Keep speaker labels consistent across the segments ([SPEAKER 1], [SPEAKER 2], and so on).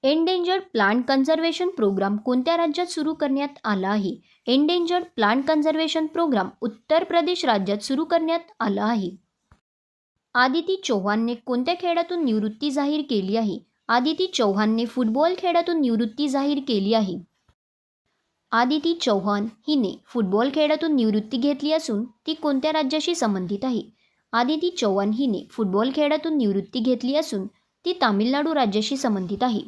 [SPEAKER 1] Endangered plant conservation programme कोणत्या राज्यात सुरू करण्यात आला आहे? Endangered plant conservation programme Uttar Pradesh राज्यात सुरू करण्यात आला आहे. आदिती चौहानने कोणत्या खेळातून निवृत्ती जाहीर केली आहे? आदिती चौहानने फुटबॉल खेळातून निवृत्ती जाहीर केली आहे. आदिती चौहान हिने फुटबॉल खेळातून निवृत्ती घेतली असून ती कोणत्या राज्याशी संबंधित आहे? आदिती चौहान हिने फुटबॉल खेळातून निवृत्ती घेतली असून ती तामिळनाडू राज्याशी संबंधित आहे.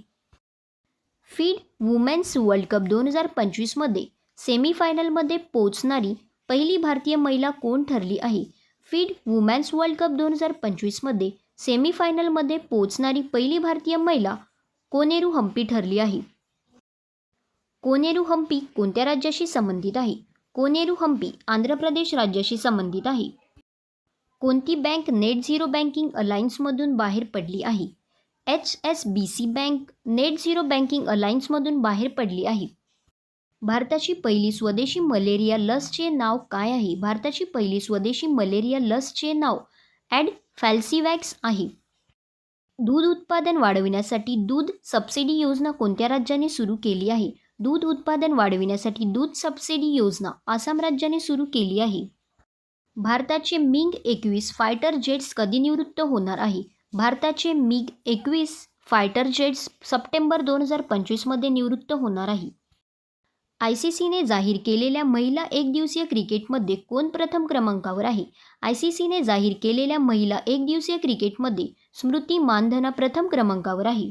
[SPEAKER 1] फीड वुमेन्स वर्ल्ड कप 2025मध्ये सेमीफायनलमध्ये पोहोचणारी पहिली भारतीय महिला कोण ठरली आहे? फीड वुमेन्स वर्ल्ड कप 2025मध्ये सेमीफायनलमध्ये पोहोचणारी पहिली भारतीय महिला कोनेरू हम्पी ठरली आहे. कोनेरू हम्पी कोणत्या राज्याशी संबंधित आहे? कोनेरू हम्पी आंध्र प्रदेश राज्याशी संबंधित आहे. कोणती बँक नेट झिरो बँकिंग अलायन्समधून बाहेर पडली आहे? HSBC bank net zero banking अलायन्समधून बाहेर पडली आहे. भारताची पहिली स्वदेशी मलेरिया लसचे नाव काय आहे? भारताची पहिली स्वदेशी मलेरिया लसचे नाव ॲडफॅल्सिवॅक्स आहे. दूध उत्पादन वाढविण्यासाठी दूध सबसिडी योजना कोणत्या राज्याने सुरू केली आहे? दूध उत्पादन वाढविण्यासाठी दूध सबसिडी योजना आसाम राज्याने सुरू केली आहे. भारताचे MiG-21 फायटर जेट्स कधी निवृत्त होणार आहे? भारताचे MiG-21 फायटर जेट्स सप्टेंबर 2025मध्ये निवृत्त होणार आहे. ICCने जाहीर केलेल्या महिला एकदिवसीय क्रिकेटमध्ये कोण प्रथम क्रमांकावर आहे? ICCने जाहीर केलेल्या महिला एकदिवसीय क्रिकेटमध्ये स्मृती मानधना प्रथम क्रमांकावर आहे.